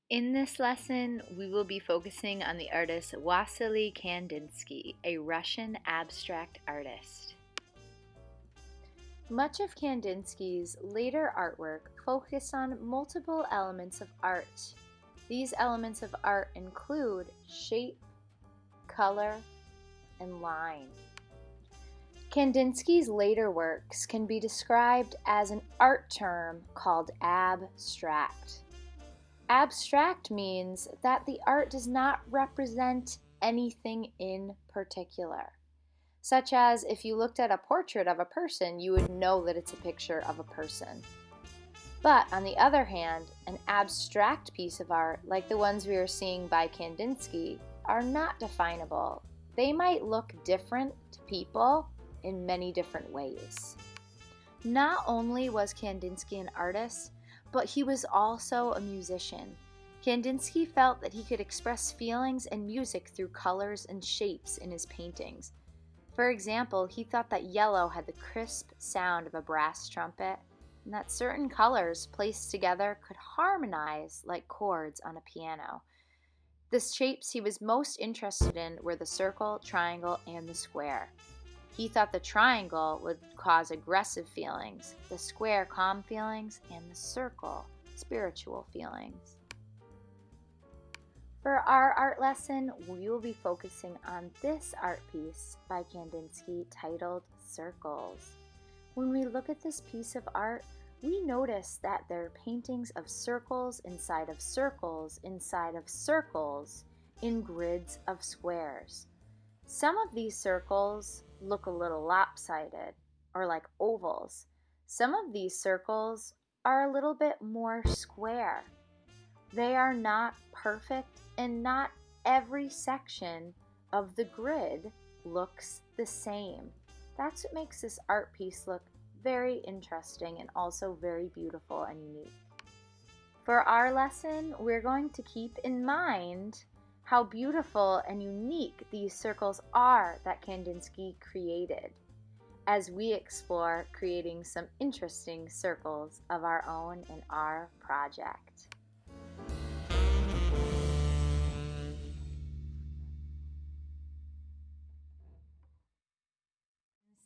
In this lesson, we will be focusing on the artist Wassily Kandinsky, a Russian abstract artist. Much of Kandinsky's later artwork focused on multiple elements of art. These elements of art include shape, color, and line. Kandinsky's later works can be described as an art term called abstract. Abstract means that the art does not represent anything in particular. Such as if you looked at a portrait of a person, you would know that it's a picture of a person. But on the other hand, an abstract piece of art, like the ones we are seeing by Kandinsky, are not definable. They might look different to people in many different ways. Not only was Kandinsky an artist, but he was also a musician. Kandinsky felt that he could express feelings and music through colors and shapes in his paintings. For example, he thought that yellow had the crisp sound of a brass trumpet, and that certain colors placed together could harmonize like chords on a piano. The shapes he was most interested in were the circle, triangle, and the square. He thought the triangle would cause aggressive feelings, the square calm feelings, and the circle spiritual feelings. For our art lesson, we will be focusing on this art piece by Kandinsky titled Circles. When we look at this piece of art, we notice that there are paintings of circles inside of circles inside of circles in grids of squares. Some of these circles look a little lopsided or like ovals. Some of these circles are a little bit more square. They are not perfect, and not every section of the grid looks the same. That's what makes this art piece look very interesting and also very beautiful and unique. For our lesson, we're going to keep in mind how beautiful and unique these circles are that Kandinsky created as we explore creating some interesting circles of our own in our project.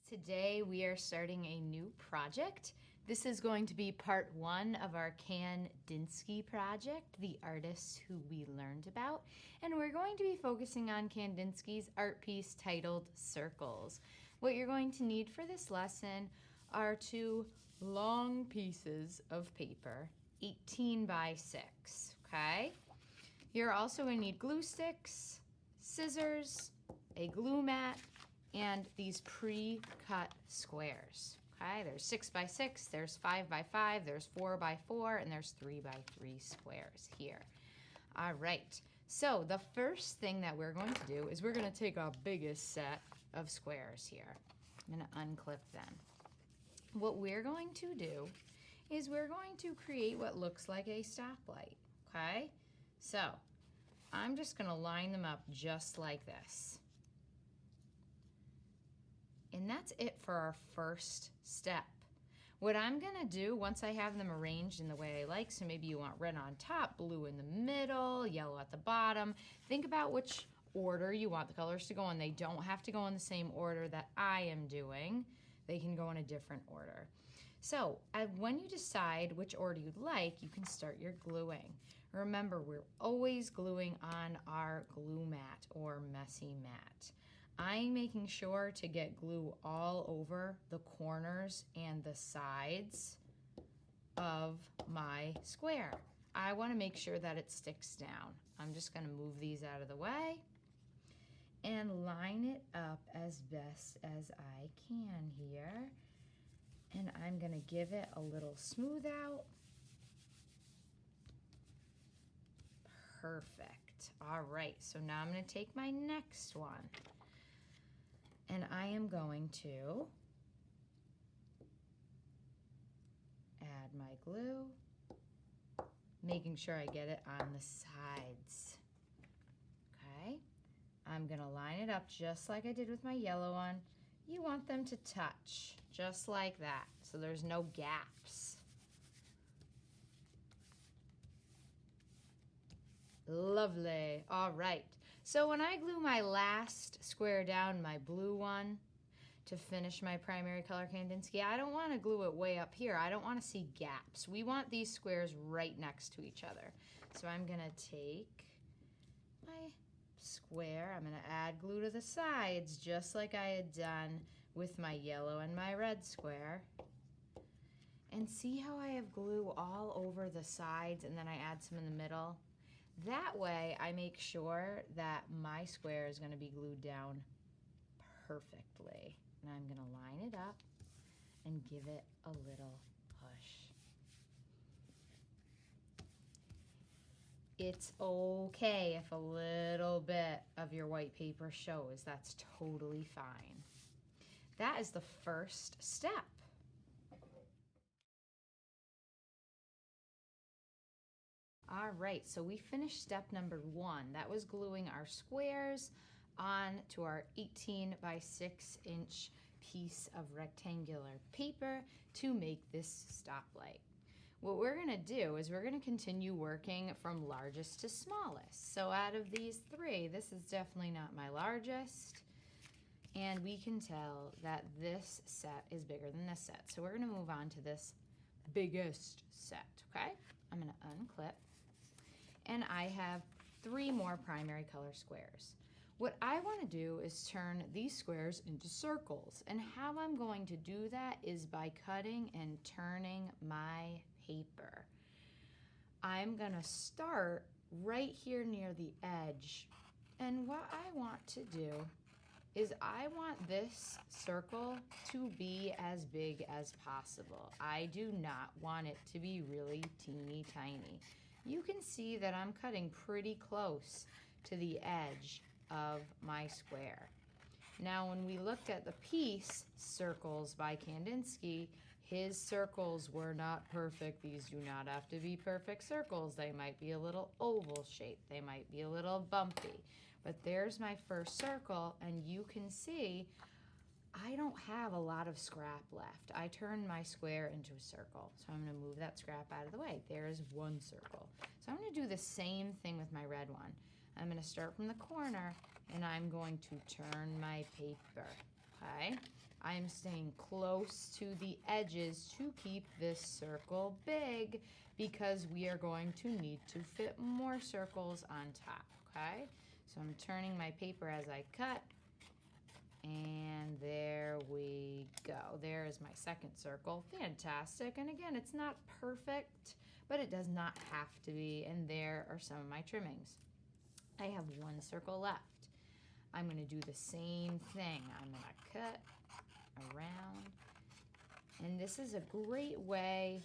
Today we are starting a new project. This is going to be part 1 of our Kandinsky project, the artists who we learned about. And we're going to be focusing on Kandinsky's art piece titled Circles. What you're going to need for this lesson are 2 long pieces of paper, 18 by 6, okay? You're also going to need glue sticks, scissors, a glue mat, and these pre-cut squares. Okay, there's 6 by 6, there's 5 by 5, there's 4 by 4, and there's 3 by 3 squares here. All right, so the first thing that we're going to do is we're going to take our biggest set of squares here. I'm going to unclip them. What we're going to do is we're going to create what looks like a stoplight, okay? So I'm just going to line them up just like this. And that's it for our first step. What I'm gonna do once I have them arranged in the way I like, so maybe you want red on top, blue in the middle, yellow at the bottom, think about which order you want the colors to go in. They don't have to go in the same order that I am doing. They can go in a different order. So when you decide which order you'd like, you can start your gluing. Remember, we're always gluing on our glue mat or messy mat. I'm making sure to get glue all over the corners and the sides of my square. I want to make sure that it sticks down. I'm just going to move these out of the way and line it up as best as I can here. And I'm going to give it a little smooth out. Perfect. All right, so now I'm going to take my next one. And I am going to add my glue, making sure I get it on the sides. Okay, I'm gonna line it up just like I did with my yellow one. You want them to touch, just like that, so there's no gaps. Lovely. All right. So when I glue my last square down, my blue one, to finish my primary color Kandinsky, I don't want to glue it way up here. I don't want to see gaps. We want these squares right next to each other. So I'm going to take my square, I'm going to add glue to the sides just like I had done with my yellow and my red square. And see how I have glue all over the sides and then I add some in the middle? That way I make sure that my square is going to be glued down perfectly. And I'm going to line it up and give it a little push. It's okay if a little bit of your white paper shows. That's totally fine. That is the first step. All right, so we finished step number 1. That was gluing our squares on to our 18 by 6 inch piece of rectangular paper to make this stoplight. What we're going to do is we're going to continue working from largest to smallest. So out of these 3, this is definitely not my largest. And we can tell that this set is bigger than this set. So we're going to move on to this biggest set, okay? I'm going to unclip. And I have 3 more primary color squares. What I want to do is turn these squares into circles. And how I'm going to do that is by cutting and turning my paper. I'm going to start right here near the edge. And what I want to do is I want this circle to be as big as possible. I do not want it to be really teeny tiny. You can see that I'm cutting pretty close to the edge of my square. Now, when we looked at the piece Circles by Kandinsky, his circles were not perfect. These do not have to be perfect circles. They might be a little oval shaped. They might be a little bumpy. But there's my first circle, and you can see I don't have a lot of scrap left. I turned my square into a circle. So I'm going to move that scrap out of the way. There's one circle. So I'm going to do the same thing with my red one. I'm going to start from the corner, and I'm going to turn my paper, okay? I'm staying close to the edges to keep this circle big because we are going to need to fit more circles on top, okay? So I'm turning my paper as I cut, and there we go. There is my second circle. Fantastic. And again, it's not perfect, but it does not have to be. And there are some of my trimmings. I have one circle left. I'm going to do the same thing. I'm going to cut around. And this is a great way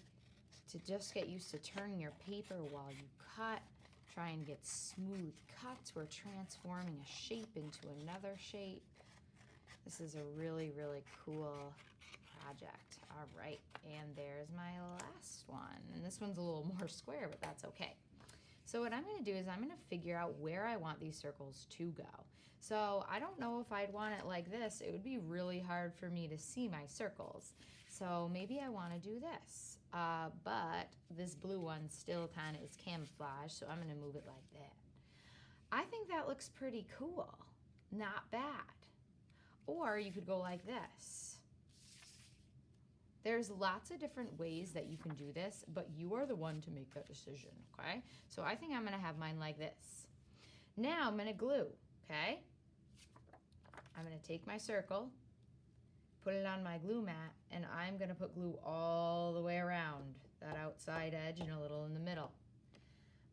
to just get used to turning your paper while you cut. Try and get smooth cuts. We're transforming a shape into another shape. This is a really, really cool project. All right, and there's my last one. And this one's a little more square, but that's okay. So what I'm going to do is I'm going to figure out where I want these circles to go. So I don't know if I'd want it like this. It would be really hard for me to see my circles. So maybe I want to do this. But this blue one still kind of is camouflage, so I'm going to move it like that. I think that looks pretty cool. Not bad. Or you could go like this. There's lots of different ways that you can do this, but you are the one to make that decision, okay? So I think I'm going to have mine like this. Now I'm going to glue, okay? I'm going to take my circle, put it on my glue mat, and I'm going to put glue all the way around that outside edge and a little in the middle.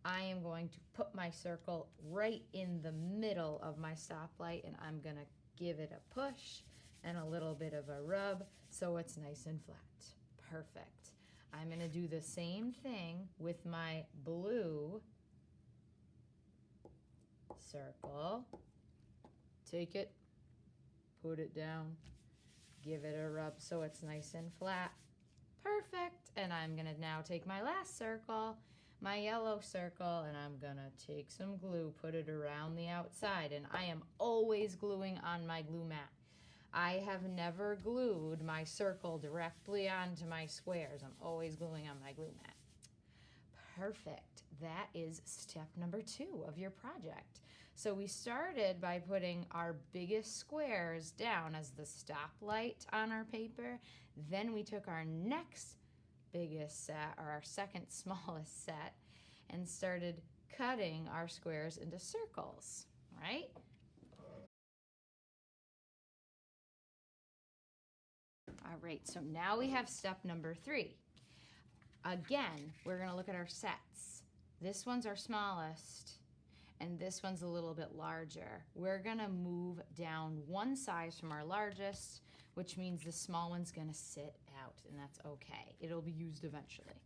I am going to put my circle right in the middle of my stoplight, and I'm going to give it a push and a little bit of a rub so it's nice and flat. Perfect. I'm going to do the same thing with my blue circle. Take it, put it down, give it a rub so it's nice and flat. Perfect. And I'm going to now take my last circle, my yellow circle, and I'm going to take some glue, put it around the outside, and I am always gluing on my glue mat. I have never glued my circle directly onto my squares. I'm always gluing on my glue mat. Perfect. that is step number 2 of your project. So we started by putting our biggest squares down as the stoplight on our paper. Then we took our next biggest set, or our second smallest set, and started cutting our squares into circles, right? All right, so now we have step number 3. Again, we're going to look at our sets. This one's our smallest, and this one's a little bit larger. We're going to move down one size from our largest, which means the small one's going to sit out, and that's okay. It'll be used eventually.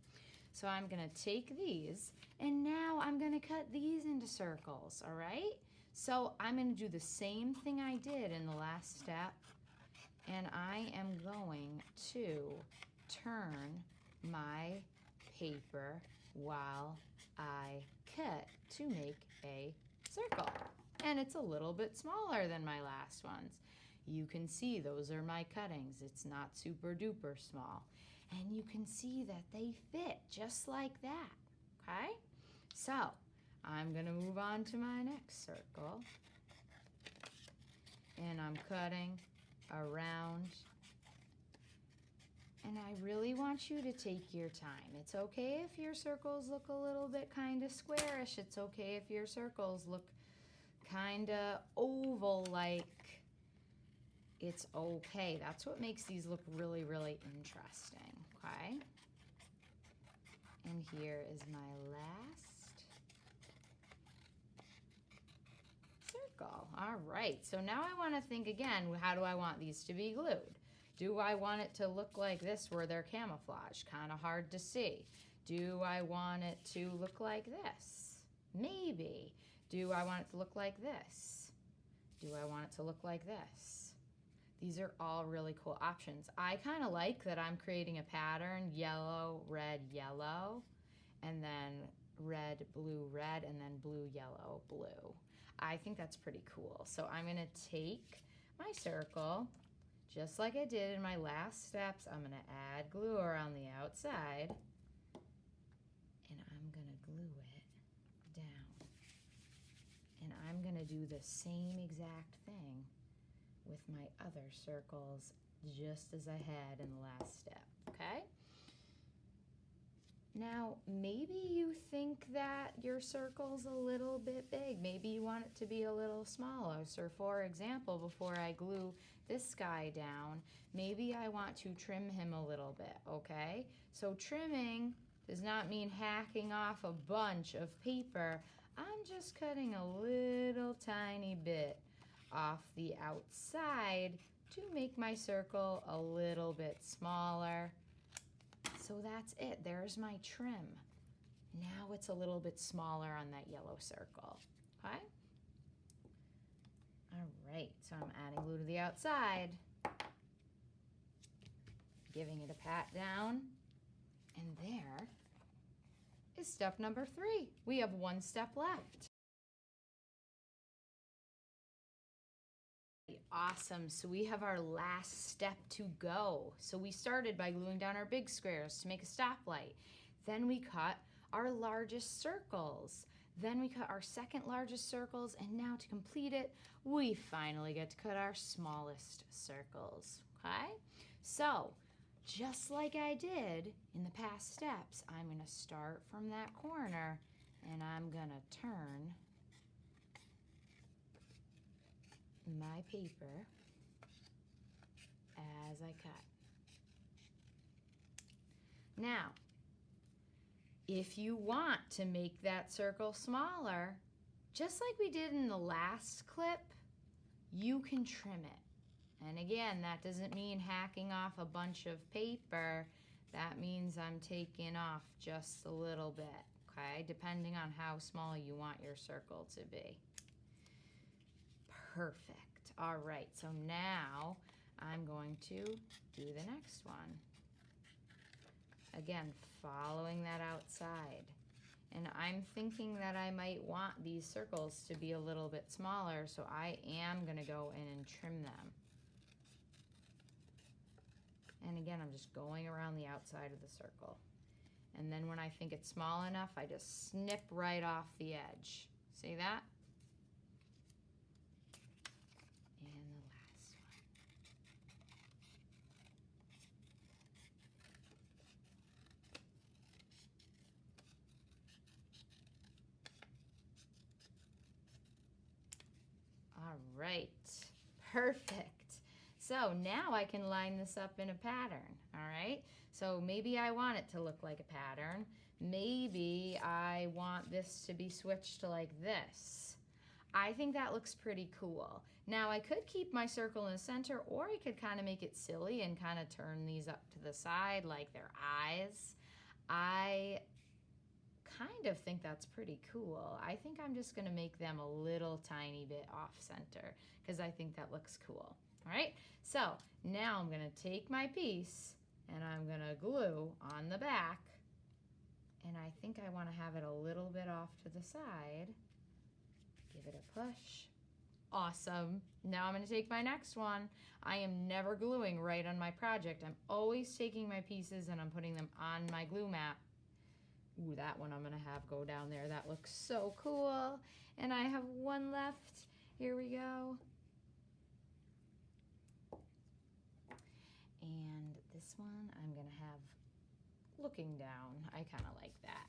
So I'm going to take these, and now I'm going to cut these into circles, all right? So I'm going to do the same thing I did in the last step, and I am going to turn my paper while I cut to make a circle. And it's a little bit smaller than my last ones. You can see those are my cuttings. It's not super duper small. And you can see that they fit just like that, okay? So I'm gonna move on to my next circle. And I'm cutting around. And I really want you to take your time. It's okay if your circles look a little bit kind of squarish. It's okay if your circles look kind of oval-like. It's okay. That's what makes these look really, really interesting, okay? And here is my last circle. All right, so now I want to think again, how do I want these to be glued? Do I want it to look like this where they're camouflaged? Kind of hard to see. Do I want it to look like this? Maybe. Do I want it to look like this? Do I want it to look like this? These are all really cool options. I kind of like that I'm creating a pattern, yellow, red, yellow, and then red, blue, red, and then blue, yellow, blue. I think that's pretty cool. So I'm going to take my circle, just like I did in my last steps. I'm going to add glue around the outside, and I'm going to glue it down. And I'm going to do the same exact thing with my other circles, just as I had in the last step, okay? Now, maybe you think that your circle's a little bit big. Maybe you want it to be a little smaller. So for example, before I glue this guy down, maybe I want to trim him a little bit, okay? So trimming does not mean hacking off a bunch of paper. I'm just cutting a little tiny bit off the outside to make my circle a little bit smaller. So that's it. There's my trim. Now it's a little bit smaller on that yellow circle. Okay? All right, so I'm adding glue to the outside, giving it a pat down, and there is step number 3. We have one step left. Awesome, so we have our last step to go. So we started by gluing down our big squares to make a stoplight. Then we cut our largest circles. Then we cut our second largest circles, and now to complete it, we finally get to cut our smallest circles, okay? So, just like I did in the past steps, I'm gonna start from that corner, and I'm gonna turn my paper as I cut. Now, if you want to make that circle smaller, just like we did in the last clip, you can trim it. And again, that doesn't mean hacking off a bunch of paper. That means I'm taking off just a little bit, okay? Depending on how small you want your circle to be. Perfect. All right, so now I'm going to do the next one. Again, following that outside. And I'm thinking that I might want these circles to be a little bit smaller, so I am going to go in and trim them. And again, I'm just going around the outside of the circle. And then when I think it's small enough, I just snip right off the edge. See that? And the last one. All right, perfect. So now I can line this up in a pattern, all right? So maybe I want it to look like a pattern. Maybe I want this to be switched to like this. I think that looks pretty cool. Now I could keep my circle in the center, or I could kind of make it silly and kind of turn these up to the side like their eyes. I kind of think that's pretty cool. I think I'm just gonna make them a little tiny bit off center because I think that looks cool. All right, so now I'm gonna take my piece and I'm gonna glue on the back, and I think I wanna have it a little bit off to the side. Give it a push. Awesome. Now I'm gonna take my next one. I am never gluing right on my project. I'm always taking my pieces and I'm putting them on my glue mat. Ooh, that one I'm gonna have go down there. That looks so cool. And I have one left. Here we go. And this one I'm gonna have looking down. I kind of like that.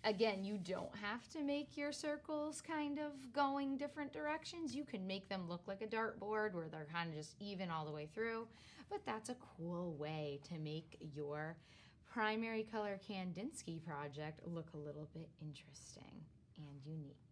Again, you don't have to make your circles kind of going different directions. You can make them look like a dartboard where they're kind of just even all the way through. But that's a cool way to make your primary color Kandinsky project look a little bit interesting and unique.